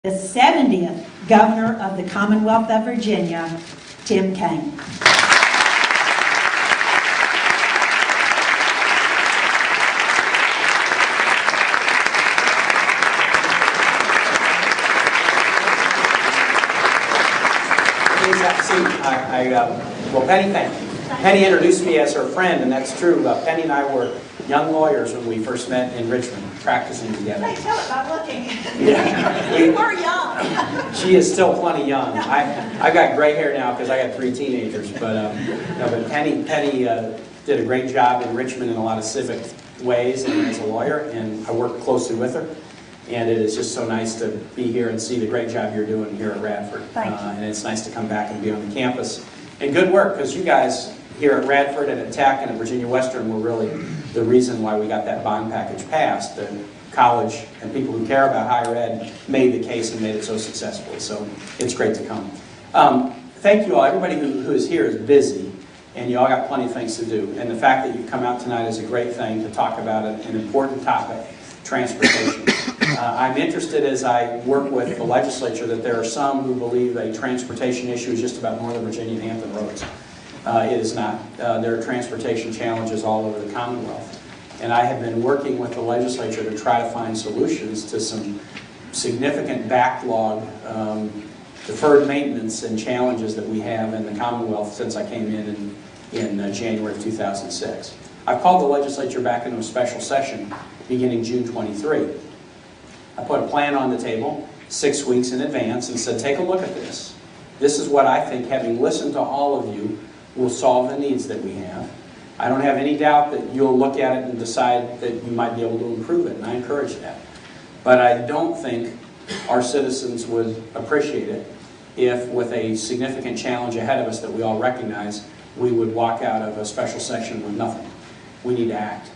The 70th Governor of the Commonwealth of Virginia, Tim Kaine. Please have a seat. Well, Penny, thank you. Penny introduced me as her friend, and that's true. Penny and I were young lawyers when we first met in Richmond, practicing together. I tell it by looking. Yeah. You were young. She is still plenty young. I've got gray hair now because I got 3 teenagers. But Penny did a great job in Richmond in a lot of civic ways and as a lawyer, and I worked closely with her. And it is just so nice to be here and see the great job you're doing here at Radford. Thank you. And it's nice to come back and be on the campus. And good work, because you guys here at Radford and at Tech and at Virginia Western were really the reason why we got that bond package passed. The college and people who care about higher ed made the case and made it so successfully. So it's great to come. Thank you all. Everybody who is here is busy, and you all got plenty of things to do. And the fact that you've come out tonight is a great thing to talk about an important topic, transportation. I'm interested, as I work with the legislature, that there are some who believe a transportation issue is just about Northern Virginia and Hampton roads. It is not. There are transportation challenges all over the Commonwealth. And I have been working with the legislature to try to find solutions to some significant backlog, deferred maintenance and challenges that we have in the Commonwealth since I came in January of 2006. I've called the legislature back into a special session beginning June 23. I put a plan on the table 6 weeks in advance and said, take a look at this. This is what I think, having listened to all of you, will solve the needs that we have. I don't have any doubt that you'll look at it and decide that you might be able to improve it, and I encourage that. But I don't think our citizens would appreciate it if, with a significant challenge ahead of us that we all recognize, we would walk out of a special session with nothing. We need to act.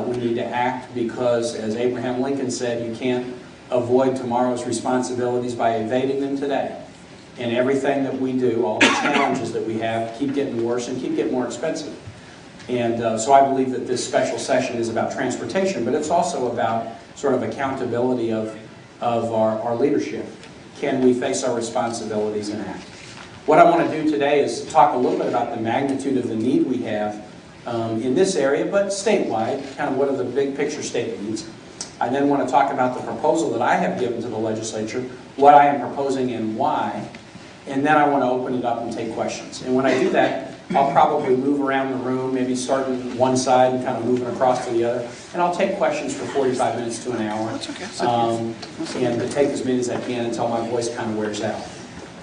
We need to act because, as Abraham Lincoln said, you can't avoid tomorrow's responsibilities by evading them today. And everything that we do, all the challenges that we have, keep getting worse and keep getting more expensive. And so I believe that this special session is about transportation, but it's also about sort of accountability of our leadership. Can we face our responsibilities and act? What I want to do today is talk a little bit about the magnitude of the need we have in this area, but statewide, kind of what are the big picture state needs. I then want to talk about the proposal that I have given to the legislature, what I am proposing and why, and then I want to open it up and take questions. And when I do that, I'll probably move around the room, maybe start on one side and kind of moving across to the other, and I'll take questions for 45 minutes to an hour, and to take as many as I can until my voice kind of wears out.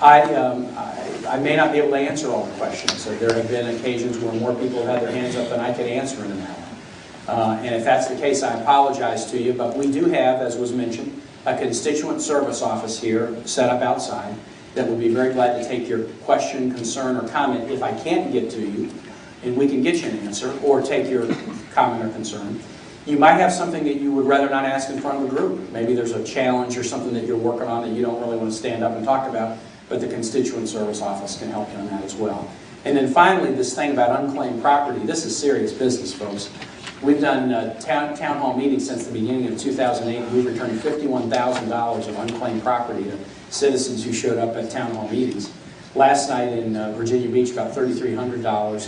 I may not be able to answer all the questions. So there have been occasions where more people have had their hands up than I could answer in an hour. And if that's the case, I apologize to you. But we do have, as was mentioned, a constituent service office here set up outside that would be very glad to take your question, concern, or comment if I can't get to you, and we can get you an answer, or take your comment or concern. You might have something that you would rather not ask in front of a group. Maybe there's a challenge or something that you're working on that you don't really want to stand up and talk about, but the constituent service office can help you on that as well. And then finally, this thing about unclaimed property. This is serious business, folks. We've done town hall meetings since the beginning of 2008. We've returned $51,000 of unclaimed property to citizens who showed up at town hall meetings. Last night in Virginia Beach, about $3,300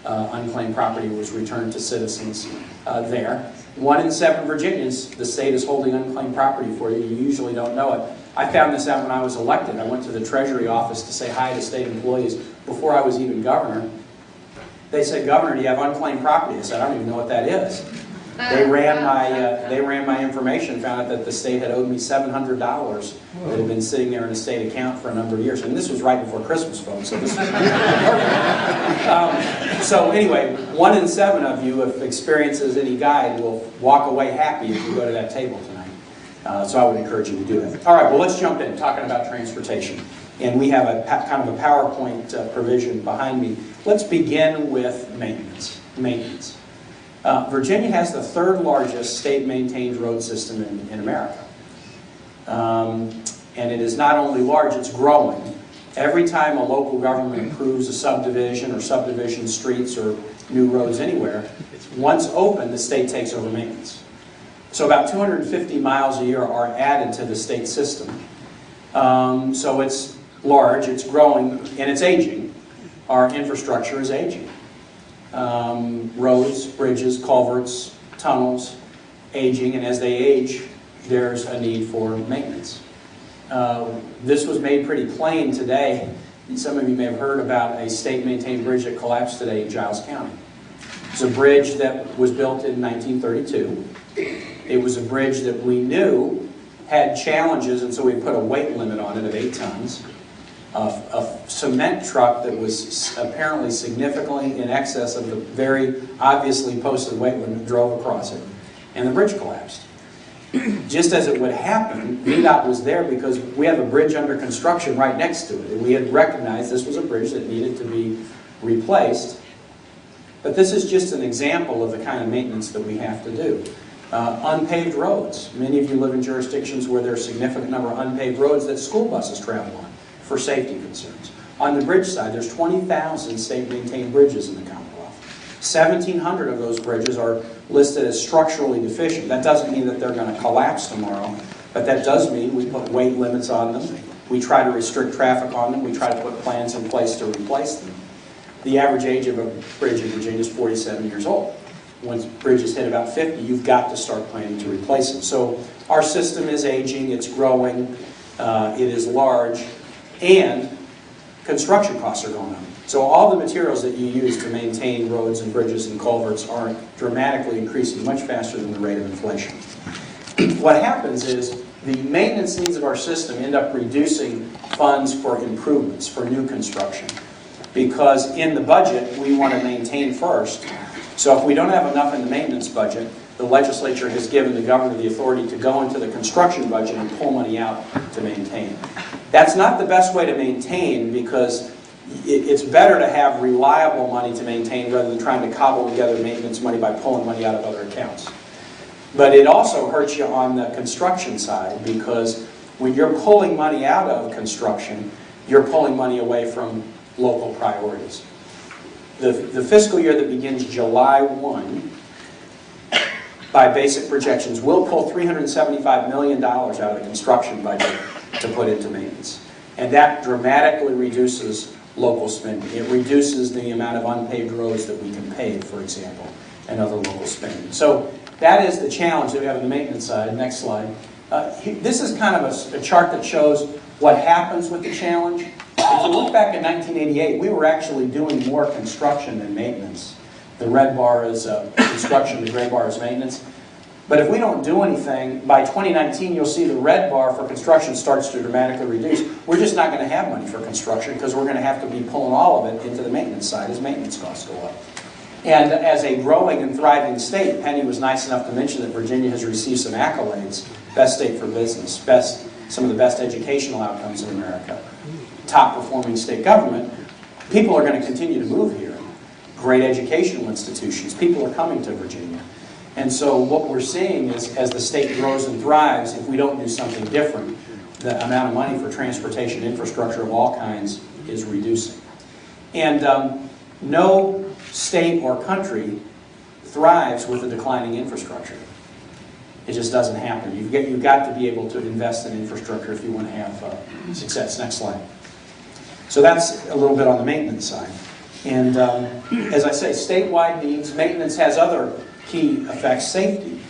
of unclaimed property was returned to citizens there. 1 in 7 Virginians, the state is holding unclaimed property for you. You usually don't know it. I found this out when I was elected. I went to the Treasury office to say hi to state employees before I was even governor. They said, "Governor, do you have unclaimed property?" I said, "I don't even know what that is." They ran my information and found out that the state had owed me $700 that had been sitting there in a state account for a number of years. And this was right before Christmas, folks. So this was so anyway, 1 in 7 of you, if experience is any guide, will walk away happy if you go to that table tonight. So I would encourage you to do that. All right, well, let's jump in, talking about transportation. And we have a kind of a PowerPoint provision behind me. Let's begin with maintenance. Virginia has the 3rd largest state-maintained road system in America. And it is not only large, it's growing. Every time a local government improves a subdivision or subdivision streets or new roads anywhere, once open, the state takes over maintenance. So about 250 miles a year are added to the state system. So it's large, it's growing, and it's aging. Our infrastructure is aging. Roads, bridges, culverts, tunnels, aging, and as they age, there's a need for maintenance. This was made pretty plain today. Some of you may have heard about a state-maintained bridge that collapsed today in Giles County. It's a bridge that was built in 1932. It was a bridge that we knew had challenges, and so we put a weight limit on it of 8 tons. A cement truck that was apparently significantly in excess of the very obviously posted weight limit drove across it, and the bridge collapsed. Just as it would happen, VDOT was there because we have a bridge under construction right next to it. And we had recognized this was a bridge that needed to be replaced. But this is just an example of the kind of maintenance that we have to do. Unpaved roads. Many of you live in jurisdictions where there are a significant number of unpaved roads that school buses travel on for safety concerns. On the bridge side, there's 20,000 state-maintained bridges in the Commonwealth. 1,700 of those bridges are listed as structurally deficient. That doesn't mean that they're going to collapse tomorrow, but that does mean we put weight limits on them. We try to restrict traffic on them. We try to put plans in place to replace them. The average age of a bridge in Virginia is 47 years old. Once bridges hit about 50, you've got to start planning to replace them. So our system is aging, it's growing, it is large, and construction costs are going up. So all the materials that you use to maintain roads and bridges and culverts are dramatically increasing much faster than the rate of inflation. What happens is the maintenance needs of our system end up reducing funds for improvements, for new construction. Because in the budget, we want to maintain first. So if we don't have enough in the maintenance budget, the legislature has given the governor the authority to go into the construction budget and pull money out to maintain. That's not the best way to maintain because it's better to have reliable money to maintain rather than trying to cobble together maintenance money by pulling money out of other accounts. But it also hurts you on the construction side because when you're pulling money out of construction, you're pulling money away from local priorities. The fiscal year that begins July 1, by basic projections, we'll pull $375 million out of the construction budget to put into maintenance. And that dramatically reduces local spending. It reduces the amount of unpaved roads that we can pave, for example, and other local spending. So that is the challenge that we have on the maintenance side. Next slide. This is kind of a chart that shows what happens with the challenge. If you look back at 1988, we were actually doing more construction than maintenance. The red bar is construction, the gray bar is maintenance. But if we don't do anything, by 2019 you'll see the red bar for construction starts to dramatically reduce. We're just not going to have money for construction because we're going to have to be pulling all of it into the maintenance side as maintenance costs go up. And as a growing and thriving state, Penny was nice enough to mention that Virginia has received some accolades. Best state for business, some of the best educational outcomes in America, top performing state government. People are going to continue to move here. Great educational institutions. People are coming to Virginia. And so what we're seeing is as the state grows and thrives, if we don't do something different, the amount of money for transportation infrastructure of all kinds is reducing. And no state or country thrives with a declining infrastructure. It just doesn't happen. You've got to be able to invest in infrastructure if you want to have success. Next slide. So that's a little bit on the maintenance side. And as I say, statewide needs, maintenance has other key effects. Safety.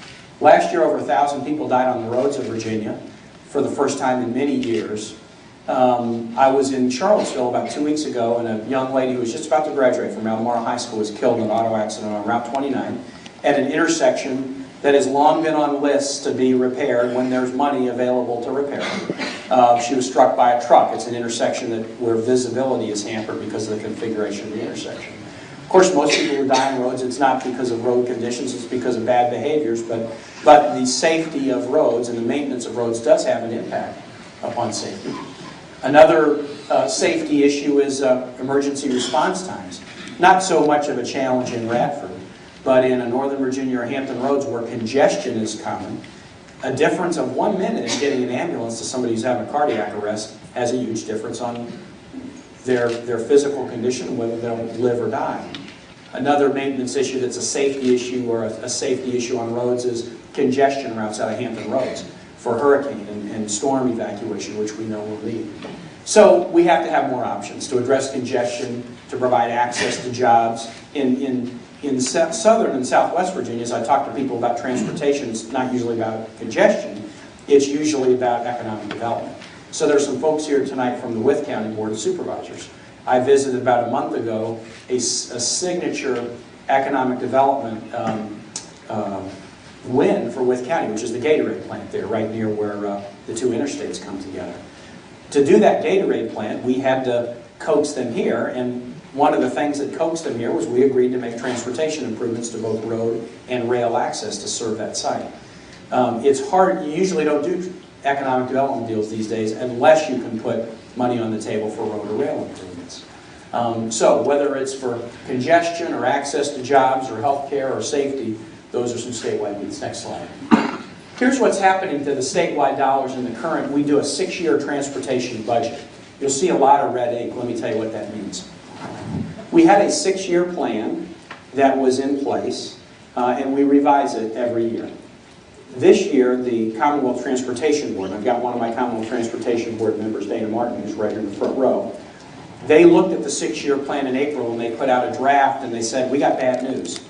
Last year, over 1,000 people died on the roads of Virginia for the first time in many years. I was in Charlottesville about 2 weeks ago, and a young lady who was just about to graduate from Albemarle High School was killed in an auto accident on Route 29 at an intersection that has long been on lists to be repaired when there's money available to repair it. She was struck by a truck. It's an intersection where visibility is hampered because of the configuration of the intersection. Of course, most people who die on roads, it's not because of road conditions, it's because of bad behaviors, but the safety of roads and the maintenance of roads does have an impact upon safety. Another safety issue is emergency response times. Not so much of a challenge in Radford, but in Northern Virginia or Hampton Roads where congestion is common, a difference of 1 minute in getting an ambulance to somebody who's having a cardiac arrest has a huge difference on their physical condition, whether they'll live or die. Another maintenance issue that's a safety issue or a safety issue on roads is congestion routes out of Hampton Roads. for hurricane and storm evacuation, which we know we'll need. So we have to have more options to address congestion, to provide access to jobs. In southern and southwest Virginia, as I talk to people about transportation, it's not usually about congestion, it's usually about economic development. So there's some folks here tonight from the Wythe County Board of Supervisors. I visited about a month ago a signature economic development win for Wythe County, which is the Gatorade plant there, right near where the two interstates come together. To do that Gatorade plant, we had to coax them here, and one of the things that coaxed them here was we agreed to make transportation improvements to both road and rail access to serve that site. It's hard, you usually don't do economic development deals these days unless you can put money on the table for road or rail improvements. So whether it's for congestion or access to jobs or healthcare or safety, those are some statewide needs. Next slide. Here's what's happening to the statewide dollars in the current. We do a 6-year transportation budget. You'll see a lot of red ink. Let me tell you what that means. We had a 6-year plan that was in place, and we revise it every year. This year, the Commonwealth Transportation Board, and I've got one of my Commonwealth Transportation Board members, Dana Martin, who's right in the front row, they looked at the 6-year plan in April and they put out a draft and they said, we got bad news.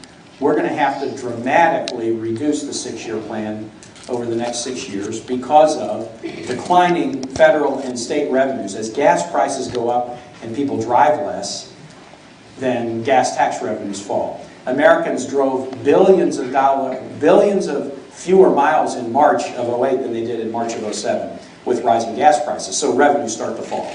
We're going to have to dramatically reduce the 6-year plan over the next 6 years because of declining federal and state revenues. As gas prices go up and people drive less, then gas tax revenues fall. Americans drove billions of fewer miles in March of 08 than they did in March of 07 with rising gas prices. So revenues start to fall.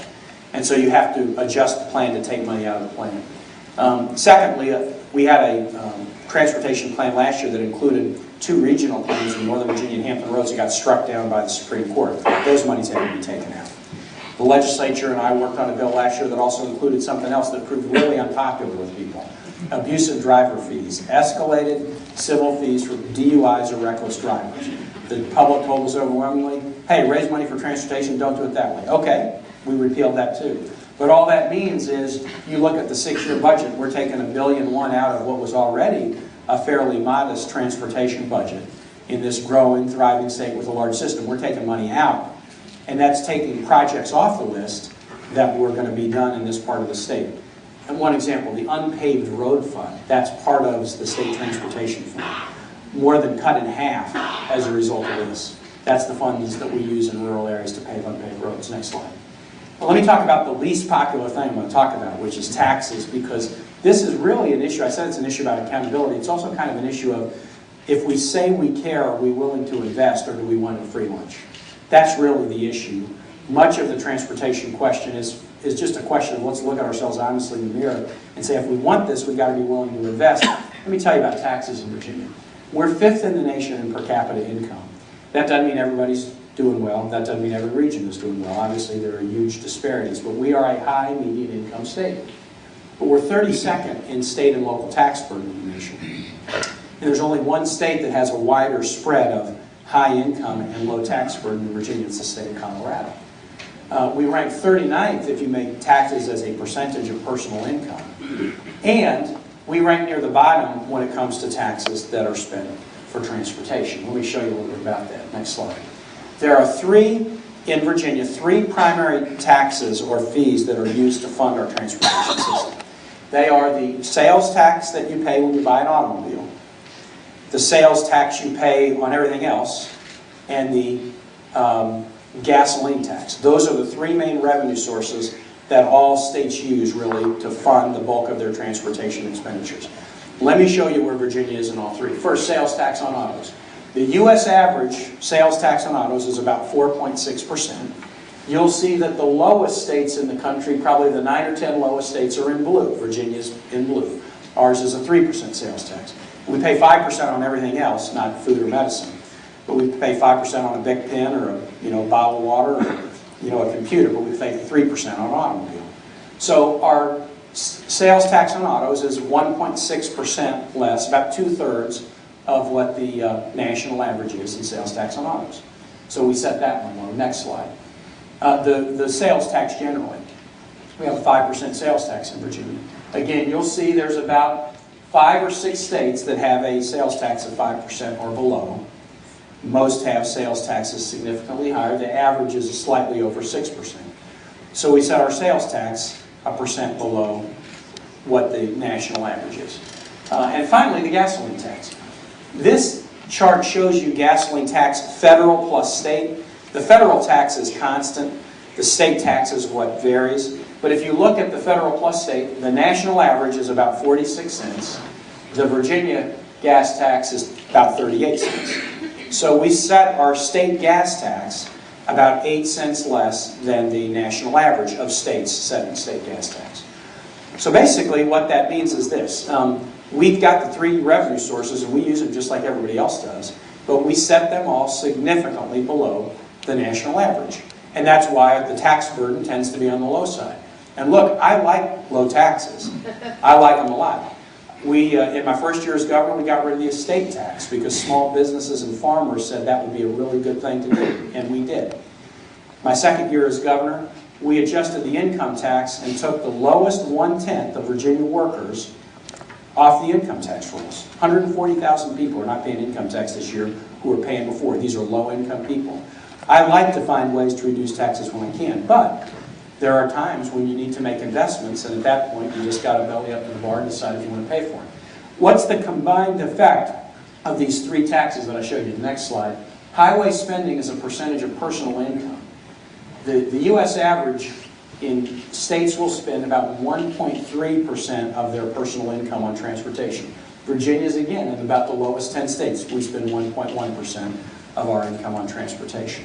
And so you have to adjust the plan to take money out of the plan. Secondly, we had a transportation plan last year that included 2 regional plans in Northern Virginia and Hampton Roads that got struck down by the Supreme Court. Those monies had to be taken out. The legislature and I worked on a bill last year that also included something else that proved really unpopular with people. Abusive driver fees, escalated civil fees for DUIs or reckless drivers. The public told us overwhelmingly, hey, raise money for transportation, don't do it that way. Okay, we repealed that too. But all that means is, you look at the 6-year budget, we're taking $1.1 billion out of what was already a fairly modest transportation budget in this growing, thriving state with a large system. We're taking money out, and that's taking projects off the list that were going to be done in this part of the state. And one example, the unpaved road fund, that's part of the state transportation fund. More than cut in half as a result of this. That's the funds that we use in rural areas to pave unpaved roads. Next slide. Well, let me talk about the least popular thing I'm going to talk about, which is taxes, because this is really an issue. I said it's an issue about accountability. It's also kind of an issue of, if we say we care, are we willing to invest, or do we want a free lunch? That's really the issue. Much of the transportation question is just a question of, let's look at ourselves honestly in the mirror and say, if we want this, we've got to be willing to invest. Let me tell you about taxes in Virginia. We're 5th in the nation in per capita income. That doesn't mean everybody's doing well. That doesn't mean every region is doing well. Obviously, there are huge disparities, but we are a high median income state. But we're 32nd in state and local tax burden in the nation. And there's only one state that has a wider spread of high income and low tax burden in Virginia. It's the state of Colorado. We rank 39th if you make taxes as a percentage of personal income. And we rank near the bottom when it comes to taxes that are spent for transportation. Let me show you a little bit about that. Next slide. There are in Virginia, 3 primary taxes or fees that are used to fund our transportation system. They are the sales tax that you pay when you buy an automobile, the sales tax you pay on everything else, and the gasoline tax. Those are the 3 main revenue sources that all states use, really, to fund the bulk of their transportation expenditures. Let me show you where Virginia is in all 3. First, sales tax on autos. The U.S. average sales tax on autos is about 4.6%. You'll see that the lowest states in the country, probably the 9 or 10 lowest states, are in blue. Virginia's in blue. Ours is a 3% sales tax. We pay 5% on everything else, not food or medicine. But we pay 5% on a Bic pen or a bottle of water or a computer, but we pay 3% on an automobile. So our sales tax on autos is 1.6% less, about 2/3 of what the national average is in sales tax on autos. So we set that one low. Next slide. The sales tax generally. We have a 5% sales tax in Virginia. Again, you'll see there's about 5 or 6 states that have a sales tax of 5% or below. Most have sales taxes significantly higher. The average is slightly over 6%. So we set our sales tax 1% below what the national average is. And finally, the gasoline tax. This chart shows you gasoline tax, federal plus state. The federal tax is constant. The state tax is what varies. But if you look at the federal plus state, the national average is about 46 cents. The Virginia gas tax is about 38 cents. So we set our state gas tax about 8 cents less than the national average of states setting state gas tax. So basically what that means is this. We've got the three revenue sources and we use them just like everybody else does, but we set them all significantly below the national average. And that's why the tax burden tends to be on the low side. And look, I like low taxes. I like them a lot. In my first year as governor, we got rid of the estate tax because small businesses and farmers said that would be a really good thing to do, and we did. My second year as governor, we adjusted the income tax and took the lowest 1/10 of Virginia workers off the income tax rolls. 140,000 people are not paying income tax this year who were paying before. These are low-income people. I like to find ways to reduce taxes when I can, but there are times when you need to make investments, and at that point, you just got to belly up in the bar and decide if you want to pay for it. What's the combined effect of these three taxes that I showed you? The next slide. Highway spending is a percentage of personal income. The U.S. average in states will spend about 1.3% of their personal income on transportation. Virginia's, again, in about the lowest 10 states. We spend 1.1% of our income on transportation.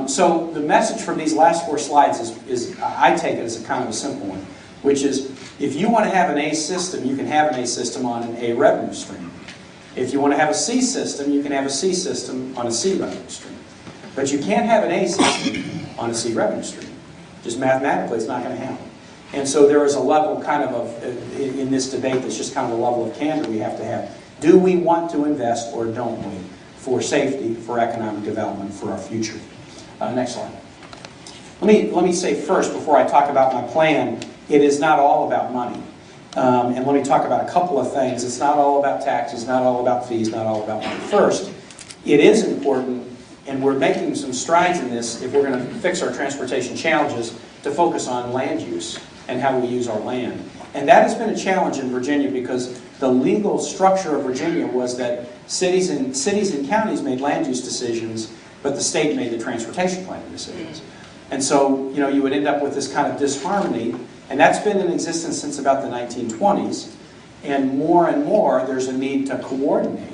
So the message from these last four slides is I take it as a kind of a simple one, which is if you want to have an A system, you can have an A system on an A revenue stream. If you want to have a C system, you can have a C system on a C revenue stream. But you can't have an A system on a C revenue stream. Just mathematically, it's not going to happen. And so there is a level kind of in this debate that's just kind of a level of candor we have to have. Do we want to invest or don't we for safety, for economic development, for our future? Next slide. Let me say first, before I talk about my plan, it is not all about money. And let me talk about a couple of things. It's not all about taxes, not all about fees, not all about money. First, it is important, and we're making some strides in this if we're going to fix our transportation challenges, to focus on land use and how we use our land. And that has been a challenge in Virginia because the legal structure of Virginia was that cities and counties made land use decisions, but the state made the transportation planning decisions. And so, you would end up with this kind of disharmony, and that's been in existence since about the 1920s. And more, there's a need to coordinate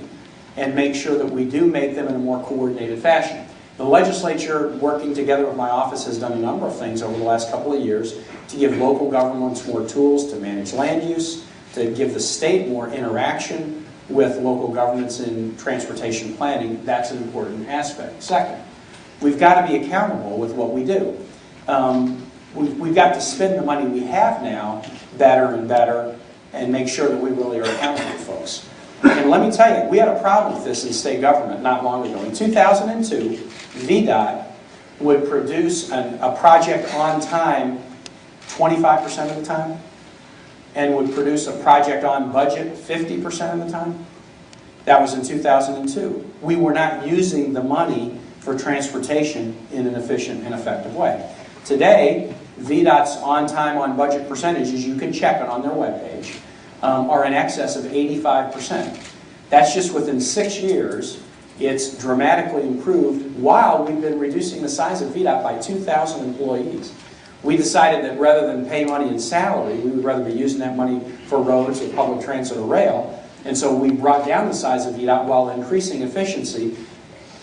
and make sure that we do make them in a more coordinated fashion. The legislature, working together with my office, has done a number of things over the last couple of years to give local governments more tools to manage land use, to give the state more interaction with local governments in transportation planning. That's an important aspect. Second, we've got to be accountable with what we do. We've got to spend the money we have now better and better and make sure that we really are accountable to folks. And let me tell you, we had a problem with this in state government not long ago. In 2002, VDOT would produce a project on time 25% of the time, and would produce a project on budget 50% of the time. That was in 2002. We were not using the money for transportation in an efficient and effective way. Today, VDOT's on time, on budget percentages, you can check it on their webpage, are in excess of 85%. That's just within 6 years. It's dramatically improved while we've been reducing the size of VDOT by 2,000 employees. We decided that rather than pay money in salary, we would rather be using that money for roads or public transit or rail. And so we brought down the size of VDOT while increasing efficiency.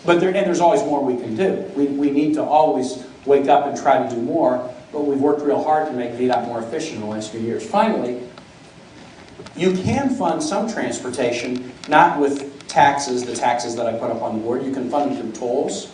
But there's always more we can do. We need to always wake up and try to do more, but we've worked real hard to make VDOT more efficient in the last few years. Finally, you can fund some transportation, not with taxes, the taxes that I put up on the board. You can fund them through tolls.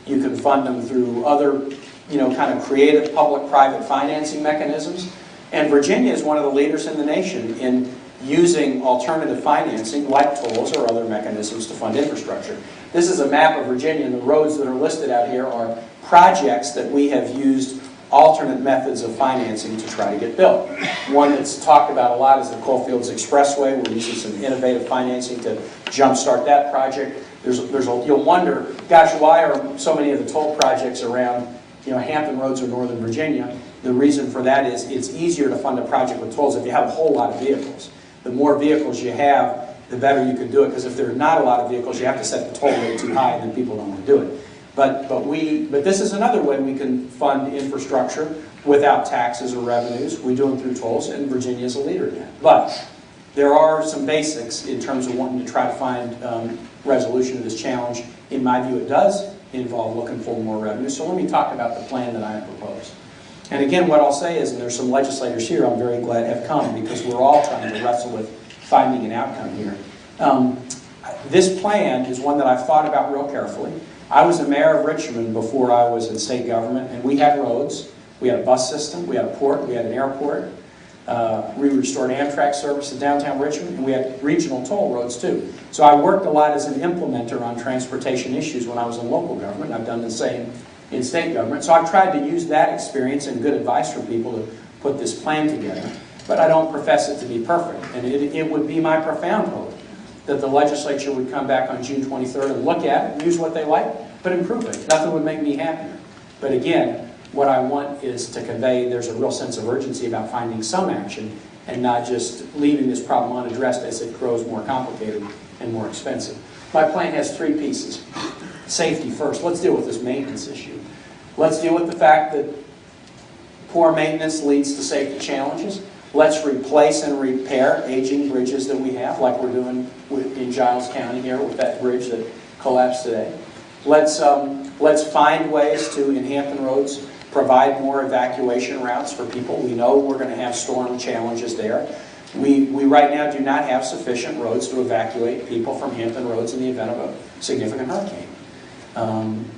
You can fund them through other kind of creative public-private financing mechanisms. And Virginia is one of the leaders in the nation in using alternative financing like tolls or other mechanisms to fund infrastructure. This is a map of Virginia, and the roads that are listed out here are projects that we have used alternate methods of financing to try to get built. One that's talked about a lot is the Coalfields Expressway. We're using some innovative financing to jumpstart that project. You'll wonder, gosh, why are so many of the toll projects around, Hampton Roads or Northern Virginia? The reason for that is it's easier to fund a project with tolls if you have a whole lot of vehicles. The more vehicles you have, the better you can do it, because if there are not a lot of vehicles, you have to set the toll rate too high, and then people don't want to do it. But this is another way we can fund infrastructure without taxes or revenues. We do them through tolls, and Virginia is a leader in that. But there are some basics in terms of wanting to try to find resolution to this challenge. In my view, it does involve looking for more revenue. So let me talk about the plan that I have proposed. And again, what I'll say is, and there's some legislators here I'm very glad have come, because we're all trying to wrestle with finding an outcome here. This plan is one that I've thought about real carefully. I was the mayor of Richmond before I was in state government, and we had roads. We had a bus system, we had a port, we had an airport. We restored Amtrak service in downtown Richmond, and we had regional toll roads too. So I worked a lot as an implementer on transportation issues when I was in local government. I've done the same in state government. So I've tried to use that experience and good advice from people to put this plan together. But I don't profess it to be perfect. And it would be my profound hope that the legislature would come back on June 23rd and look at it, use what they like, but improve it. Nothing would make me happier. But again, what I want is to convey there's a real sense of urgency about finding some action and not just leaving this problem unaddressed as it grows more complicated and more expensive. My plan has three pieces. Safety first. Let's deal with this maintenance issue. Let's deal with the fact that poor maintenance leads to safety challenges. Let's replace and repair aging bridges that we have, like we're doing in Giles County here with that bridge that collapsed today. Let's find ways to, in Hampton Roads, provide more evacuation routes for people. We know we're going to have storm challenges there. We right now do not have sufficient roads to evacuate people from Hampton Roads in the event of a significant hurricane.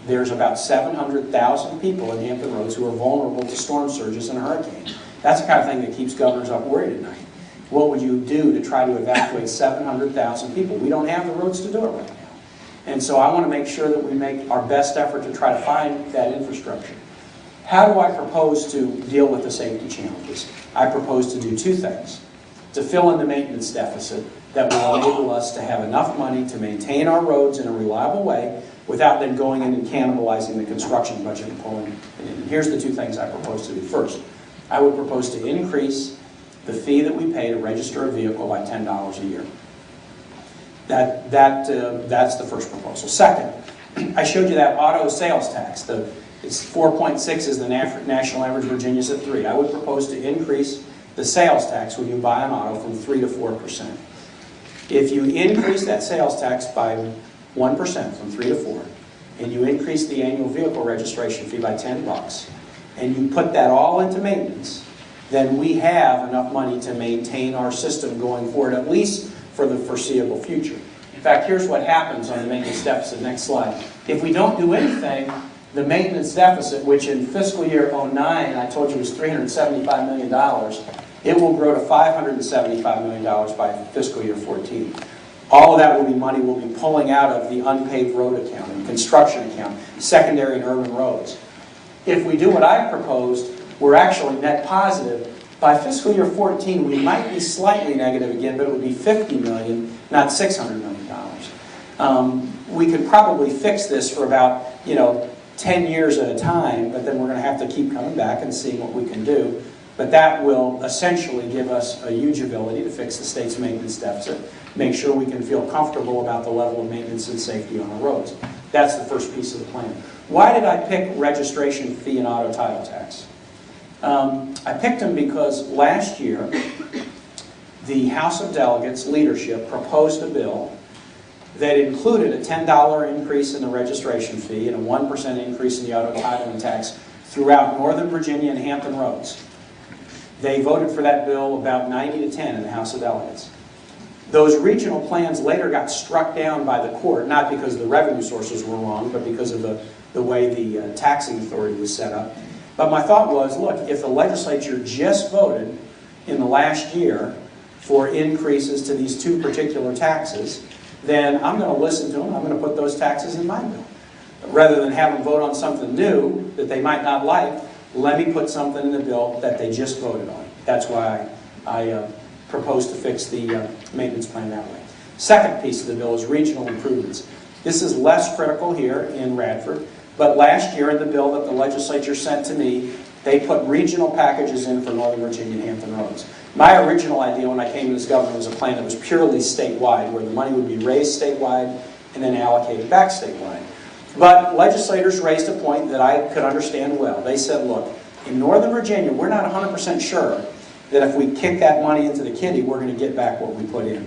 There's about 700,000 people in Hampton Roads who are vulnerable to storm surges and a hurricane. That's the kind of thing that keeps governors up worried at night. What would you do to try to evacuate 700,000 people? We don't have the roads to do it right now. And so I want to make sure that we make our best effort to try to find that infrastructure. How do I propose to deal with the safety challenges? I propose to do two things. To fill in the maintenance deficit that will enable us to have enough money to maintain our roads in a reliable way without them going in and cannibalizing the construction budget and pulling it in. And here's the two things I propose to do. First, I would propose to increase the fee that we pay to register a vehicle by $10 a year. That's the first proposal. Second, I showed you that auto sales tax. It's 4.6 is the national average. Virginia's at 3. I would propose to increase the sales tax when you buy an auto from 3 to 4%. If you increase that sales tax by 1% from 3 to 4, and you increase the annual vehicle registration fee by $10, and you put that all into maintenance, then we have enough money to maintain our system going forward, at least for the foreseeable future. In fact, here's what happens on the maintenance deficit. Next slide. If we don't do anything, the maintenance deficit, which in fiscal year 09, I told you was $375 million, it will grow to $575 million by fiscal year 14. All of that will be money we'll be pulling out of the unpaved road account and construction account, secondary and urban roads. If we do what I proposed, we're actually net positive. By fiscal year 14, we might be slightly negative again, but it would be $50 million, not $600 million. We could probably fix this for about 10 years at a time, but then we're going to have to keep coming back and seeing what we can do. But that will essentially give us a huge ability to fix the state's maintenance deficit, make sure we can feel comfortable about the level of maintenance and safety on our roads. That's the first piece of the plan. Why did I pick registration fee and auto title tax? I picked them because last year, the House of Delegates leadership proposed a bill that included a $10 increase in the registration fee and a 1% increase in the auto titling tax throughout Northern Virginia and Hampton Roads. They voted for that bill about 90 to 10 in the House of Delegates. Those regional plans later got struck down by the court, not because the revenue sources were wrong, but because of the way the taxing authority was set up. But my thought was, look, if the legislature just voted in the last year for increases to these two particular taxes, then I'm going to listen to them. I'm going to put those taxes in my bill. Rather than have them vote on something new that they might not like, let me put something in the bill that they just voted on. That's why I propose to fix the maintenance plan that way. Second piece of the bill is regional improvements. This is less critical here in Radford, but last year in the bill that the legislature sent to me, they put regional packages in for Northern Virginia and Hampton Roads. My original idea when I came as governor was a plan that was purely statewide, where the money would be raised statewide and then allocated back statewide. But legislators raised a point that I could understand well. They said, look, in Northern Virginia, we're not 100% sure that if we kick that money into the kitty, we're going to get back what we put in.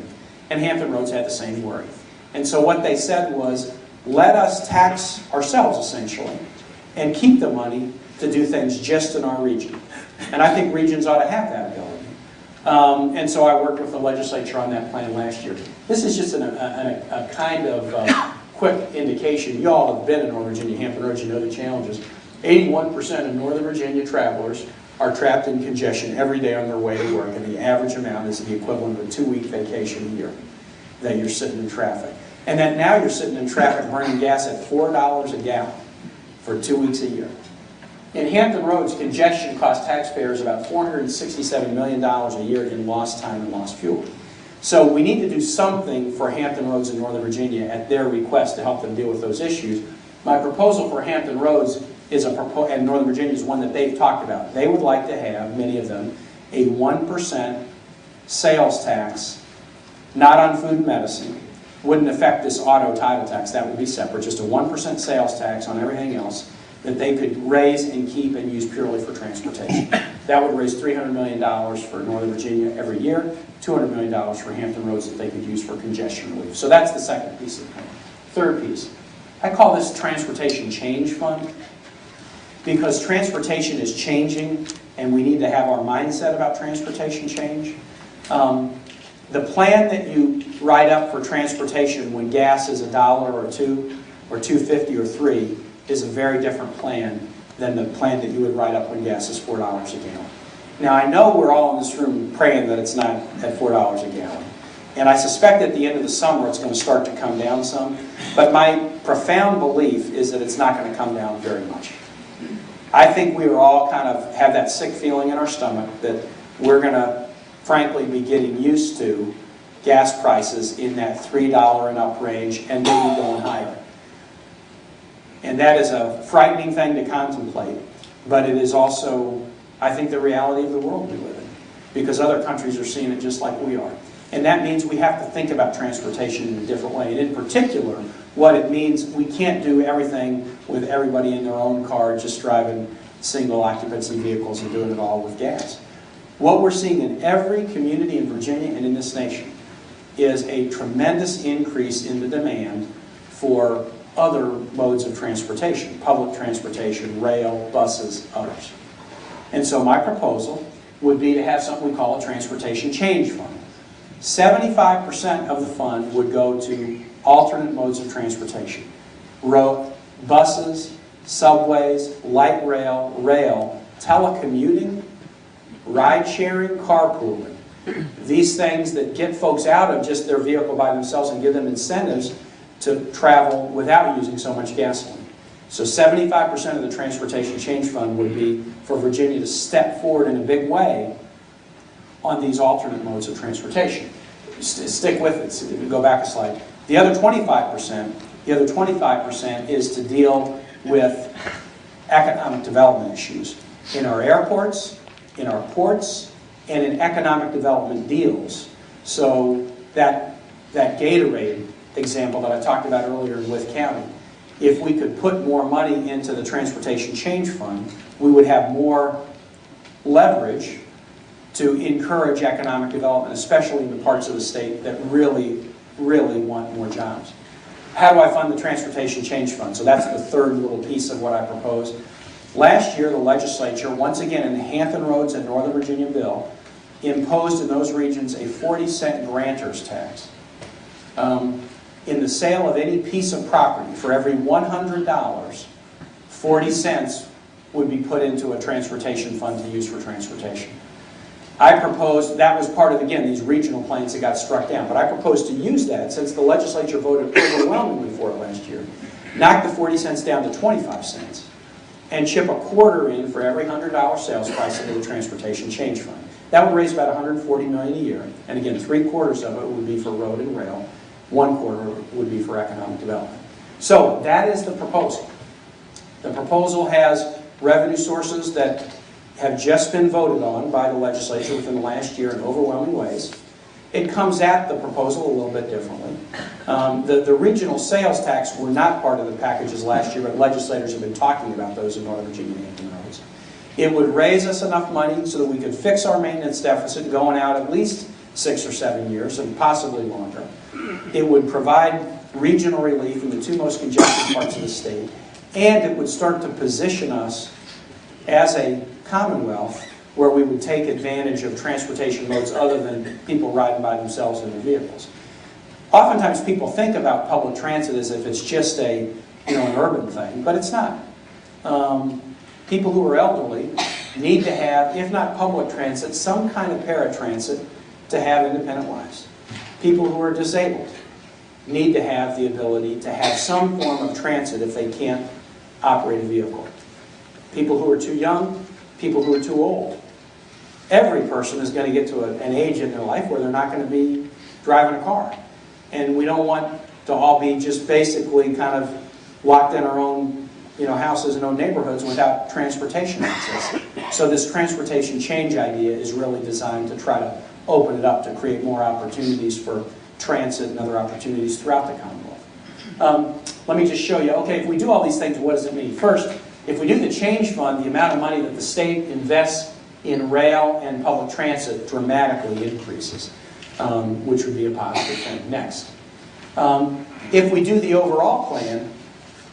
And Hampton Roads had the same worry. And so what they said was, let us tax ourselves, essentially, and keep the money to do things just in our region. And I think regions ought to have that ability. And so I worked with the legislature on that plan last year. This is just a kind of quick indication. You all have been in Northern Virginia, Hampton Roads, you know the challenges. 81% of Northern Virginia travelers are trapped in congestion every day on their way to work, and the average amount is the equivalent of a 2-week vacation a year that you're sitting in traffic. And then now you're sitting in traffic burning gas at $4 a gallon for 2 weeks a year. In Hampton Roads, congestion costs taxpayers about $467 million a year in lost time and lost fuel. So we need to do something for Hampton Roads in Northern Virginia at their request to help them deal with those issues. My proposal for Hampton Roads is and Northern Virginia is one that they've talked about. They would like to have, many of them, a 1% sales tax, not on food and medicine. Wouldn't affect this auto title tax, that would be separate. Just a 1% sales tax on everything else that they could raise and keep and use purely for transportation. That would raise $300 million for Northern Virginia every year, $200 million for Hampton Roads that they could use for congestion relief. So that's the second piece of the plan. Third piece, I call this Transportation Change Fund, because transportation is changing and we need to have our mindset about transportation change. The plan that you write up for transportation when gas is $1 or $2 or $2.50 or $3 is a very different plan than the plan that you would write up when gas is $4 a gallon. Now I know we're all in this room praying that it's not at $4 a gallon. And I suspect at the end of the summer it's going to start to come down some. But my profound belief is that it's not going to come down very much. I think we are all kind of have that sick feeling in our stomach that we're going to frankly be getting used to gas prices in that $3 and up range and maybe going higher. And that is a frightening thing to contemplate, but it is also, I think, the reality of the world we live in, because other countries are seeing it just like we are. And that means we have to think about transportation in a different way. And in particular, what it means, we can't do everything with everybody in their own car just driving single occupancy vehicles and doing it all with gas. What we're seeing in every community in Virginia and in this nation is a tremendous increase in the demand for other modes of transportation, public transportation, rail, buses, others. And so my proposal would be to have something we call a Transportation Change Fund. 75% of the fund would go to alternate modes of transportation. Road, buses, subways, light rail, telecommuting, ride-sharing, carpooling. These things that get folks out of just their vehicle by themselves and give them incentives to travel without using so much gasoline. So 75% of the Transportation Change Fund would be for Virginia to step forward in a big way on these alternate modes of transportation. Stick with it. Go back a slide. The other 25% is to deal with economic development issues in our airports, in our ports, and in economic development deals. So that Gatorade example that I talked about earlier in Wythe County, if we could put more money into the Transportation Change Fund, we would have more leverage to encourage economic development, especially in the parts of the state that really, really want more jobs. How do I fund the Transportation Change Fund? So that's the third little piece of what I propose. Last year, the legislature, once again in the Hampton Roads and Northern Virginia bill, imposed in those regions a 40-cent grantor's tax. In the sale of any piece of property, for every $100, 40 cents would be put into a transportation fund to use for transportation. I proposed, that was part of, again, these regional plans that got struck down, but I proposed to use that, since the legislature voted overwhelmingly for it last year, knock the 40 cents down to 25 cents, and chip a quarter in for every $100 sales price into the Transportation Change Fund. That would raise about $140 million a year, and again, 3/4 of it would be for road and rail, 1/4 would be for economic development. So that is the proposal. The proposal has revenue sources that have just been voted on by the legislature within the last year in overwhelming ways. It comes at the proposal a little bit differently. The regional sales tax were not part of the packages last year, but legislators have been talking about those in Northern Virginia and roads. It would raise us enough money so that we could fix our maintenance deficit going out at least 6 or 7 years and possibly longer. It would provide regional relief in the two most congested parts of the state, and it would start to position us as a commonwealth where we would take advantage of transportation modes other than people riding by themselves in their vehicles. Oftentimes people think about public transit as if it's just an urban thing, but it's not. People who are elderly need to have, if not public transit, some kind of paratransit to have independent lives. People who are disabled need to have the ability to have some form of transit if they can't operate a vehicle. People who are too young, people who are too old. Every person is going to get to an age in their life where they're not going to be driving a car. And we don't want to all be just basically kind of locked in our own houses and own neighborhoods without transportation access. So this transportation change idea is really designed to try to open it up to create more opportunities for transit and other opportunities throughout the Commonwealth. Let me just show you, okay, if we do all these things, what does it mean? First, if we do the change fund, the amount of money that the state invests in rail and public transit dramatically increases, which would be a positive thing. Next. If we do the overall plan,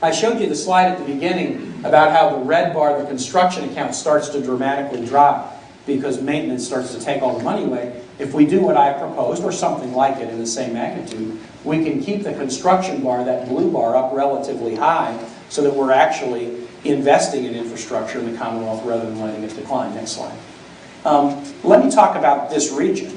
I showed you the slide at the beginning about how the red bar, the construction account, starts to dramatically drop because maintenance starts to take all the money away. If we do what I proposed, or something like it in the same magnitude, we can keep the construction bar, that blue bar, up relatively high so that we're actually investing in infrastructure in the Commonwealth rather than letting it decline. Next slide. Let me talk about this region.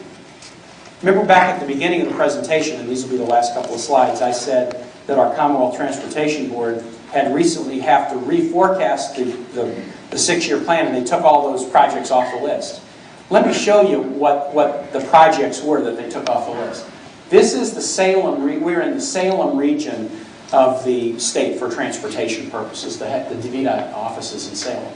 Remember back at the beginning of the presentation, and these will be the last couple of slides, I said that our Commonwealth Transportation Board had recently have to reforecast the 6-year plan, and they took all those projects off the list. Let me show you what the projects were that they took off the list. This is the Salem, we're in the Salem region of the state for transportation purposes, the DVDOT offices in Salem.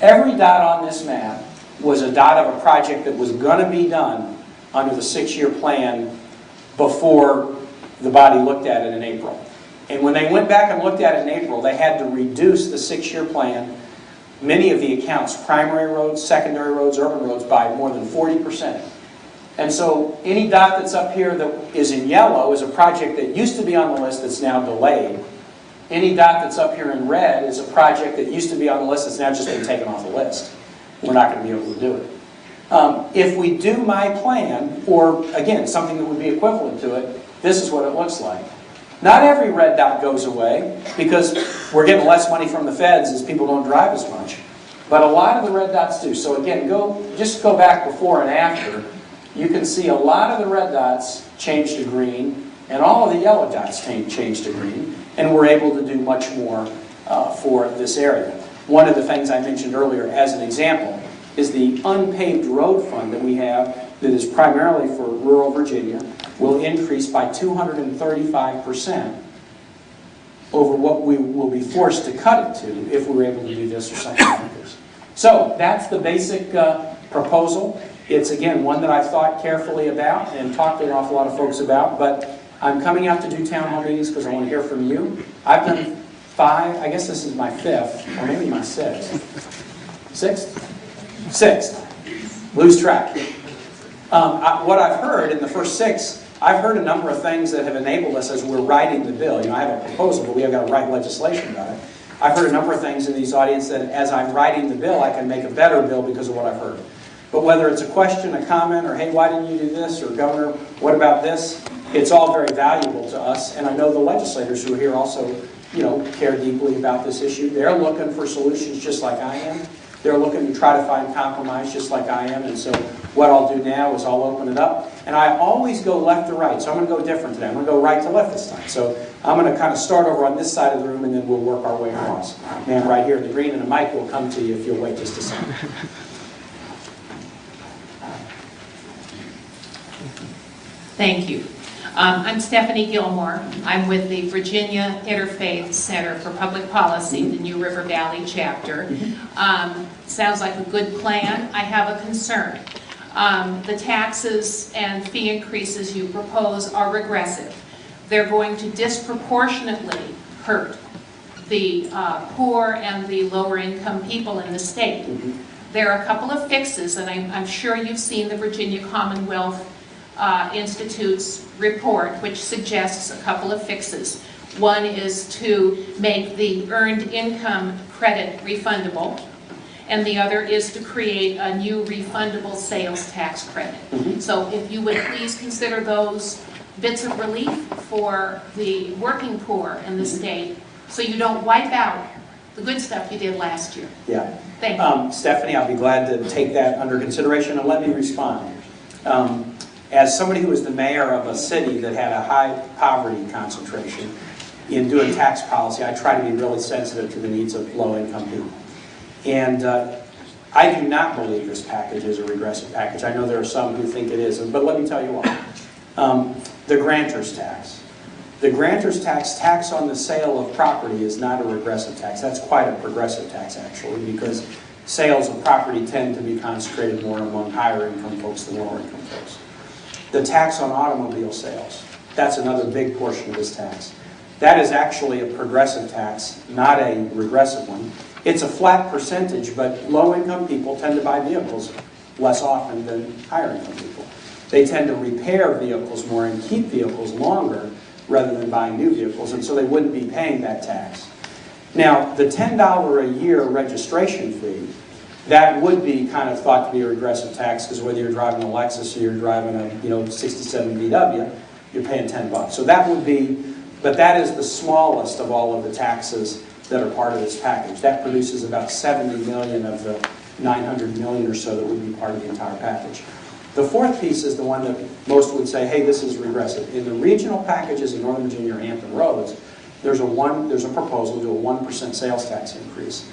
Every dot on this map was a dot of a project that was going to be done under the 6-year plan before the body looked at it in April. And when they went back and looked at it in April, they had to reduce the 6-year plan, many of the accounts, primary roads, secondary roads, urban roads, by more than 40%. And so any dot that's up here that is in yellow is a project that used to be on the list that's now delayed. Any dot that's up here in red is a project that used to be on the list that's now just been taken off the list. We're not going to be able to do it. If we do my plan, or again, something that would be equivalent to it, this is what it looks like. Not every red dot goes away because we're getting less money from the feds as people don't drive as much. But a lot of the red dots do. So again, just go back before and after. You can see a lot of the red dots change to green, and all of the yellow dots change to green, and we're able to do much more for this area. One of the things I mentioned earlier as an example is the unpaved road fund that we have that is primarily for rural Virginia will increase by 235% over what we will be forced to cut it to if we're able to do this or something like this. So that's the basic proposal. It's, again, one that I've thought carefully about and talked to an awful lot of folks about, but I'm coming out to do town hall meetings because I want to hear from you. I've done 5, I guess this is my 5th, or maybe my 6th. 6th? 6th. Lose track. What I've heard in the first 6, I've heard a number of things that have enabled us as we're writing the bill. I have a proposal, but we have got to write legislation about it. I've heard a number of things in these audience that as I'm writing the bill, I can make a better bill because of what I've heard. But whether it's a question, a comment, or hey, why didn't you do this, or Governor, what about this? It's all very valuable to us, and I know the legislators who are here also, care deeply about this issue. They're looking for solutions just like I am. They're looking to try to find compromise just like I am, and so what I'll do now is I'll open it up. And I always go left to right, so I'm going to go different today. I'm going to go right to left this time. So I'm going to kind of start over on this side of the room, and then we'll work our way across. Man right here in the green, and a mic will come to you if you'll wait just a second. Thank you. I'm Stephanie Gilmore. I'm with the Virginia Interfaith Center for Public Policy, the New River Valley chapter. Sounds like a good plan. I have a concern. The taxes and fee increases you propose are regressive. They're going to disproportionately hurt the poor and the lower income people in the state. There are a couple of fixes, and I'm sure you've seen the Virginia Commonwealth Institute's report, which suggests a couple of fixes. One is to make the earned income credit refundable, and the other is to create a new refundable sales tax credit. So if you would please consider those bits of relief for the working poor in the state, so you don't wipe out the good stuff you did last year. Yeah. Thank you. Stephanie, I'll be glad to take that under consideration, and let me respond. As somebody who was the mayor of a city that had a high poverty concentration, in doing tax policy, I try to be really sensitive to the needs of low-income people. And I do not believe this package is a regressive package. I know there are some who think it is, but let me tell you why. The grantor's tax. The grantor's tax on the sale of property is not a regressive tax. That's quite a progressive tax, actually, because sales of property tend to be concentrated more among higher income folks than lower income folks. The tax on automobile sales, that's another big portion of this tax. That is actually a progressive tax, not a regressive one. It's a flat percentage, but low-income people tend to buy vehicles less often than higher-income people. They tend to repair vehicles more and keep vehicles longer rather than buying new vehicles, and so they wouldn't be paying that tax. Now, the $10 a year registration fee, that would be kind of thought to be a regressive tax, because whether you're driving a Lexus or you're driving a 67 VW, you're paying $10. So that would be, but that is the smallest of all of the taxes that are part of this package. That produces about 70 million of the 900 million or so that would be part of the entire package. The fourth piece is the one that most would say, hey, this is regressive. In the regional packages in Northern Virginia or Hampton Roads, there's a proposal to do a 1% sales tax increase.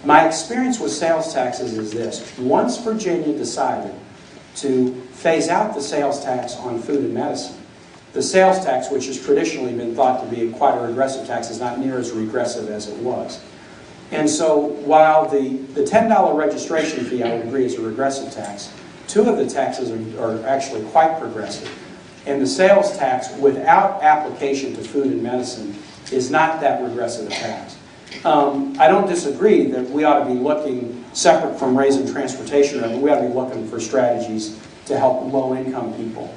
My experience with sales taxes is this. Once Virginia decided to phase out the sales tax on food and medicine, the sales tax, which has traditionally been thought to be quite a regressive tax, is not near as regressive as it was. And so while the $10 registration fee, I would agree, is a regressive tax, two of the taxes are actually quite progressive. And the sales tax, without application to food and medicine, is not that regressive a tax. I don't disagree that we ought to be looking, separate from raising transportation revenue, we ought to be looking for strategies to help low-income people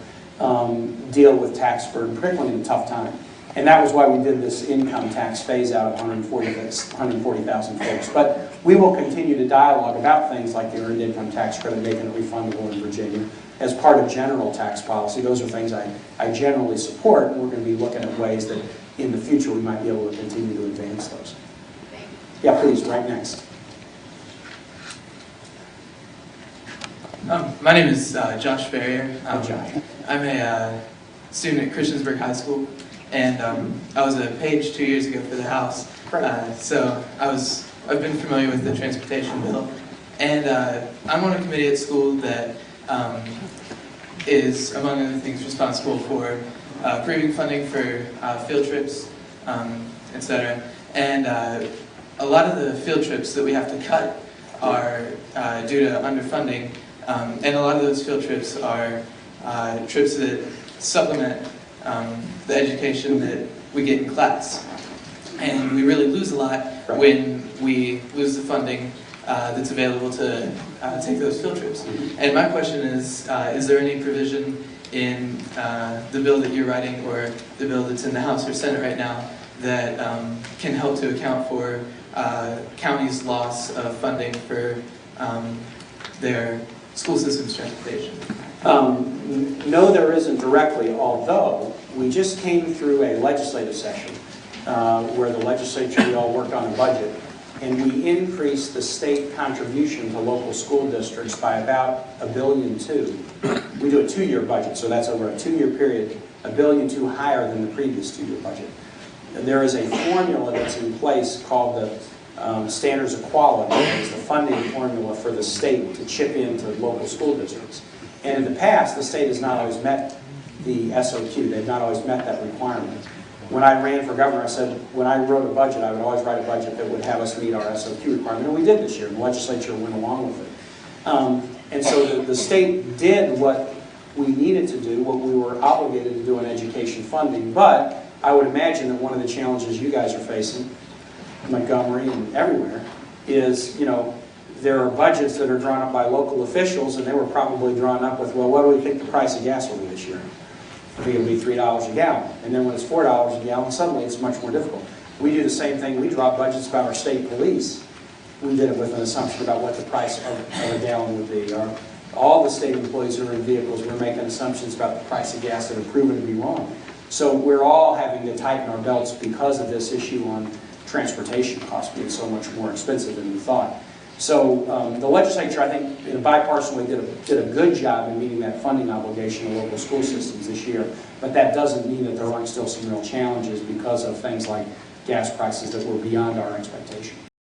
deal with tax burden, particularly in a tough time. And that was why we did this income tax phase-out of 140,000 folks. But we will continue to dialogue about things like the earned income tax credit, making it refundable in Virginia, as part of general tax policy. Those are things I generally support, and we're going to be looking at ways that in the future we might be able to continue to advance those. Yeah, please, right next. My name is Josh Ferrier. Josh. I'm a student at Christiansburg High School, and I was a page 2 years ago for the House. So I've been familiar with the transportation bill, and I'm on a committee at school that is, among other things, responsible for approving funding for field trips, etc. And a lot of the field trips that we have to cut are due to underfunding, and a lot of those field trips are trips that supplement the education that we get in class. And we really lose a lot when we lose the funding that's available to take those field trips. And my question is there any provision in the bill that you're writing or the bill that's in the House or Senate right now that can help to account for counties' loss of funding for their school system's transportation? No, there isn't directly, although we just came through a legislative session where the legislature, we all worked on a budget, and we increased the state contribution to local school districts by about $1.2 billion. We do a 2-year budget, so that's over a 2-year period, $1.2 billion higher than the previous 2-year budget. And there is a formula that's in place called the Standards of Quality. It's the funding formula for the state to chip into local school districts. And in the past, the state has not always met the SOQ. They've not always met that requirement. When I ran for governor, I said, when I wrote a budget, I would always write a budget that would have us meet our SOQ requirement, and we did this year, and the legislature went along with it. And so the state did what we needed to do, what we were obligated to do in education funding, but I would imagine that one of the challenges you guys are facing, Montgomery and everywhere, is, you know, there are budgets that are drawn up by local officials, and they were probably drawn up with, well, what do we think the price of gas will be this year? I think it'll be $3 a gallon. And then when it's $4 a gallon, suddenly it's much more difficult. We do the same thing. We draw budgets about our state police. We did it with an assumption about what the price of a gallon would be. All the state employees who are in vehicles, we're making assumptions about the price of gas that are proven to be wrong. So we're all having to tighten our belts because of this issue on transportation costs being so much more expensive than we thought. So the legislature, I think, in a bipartisan way, did a good job in meeting that funding obligation of local school systems this year. But that doesn't mean that there aren't still some real challenges because of things like gas prices that were beyond our expectation.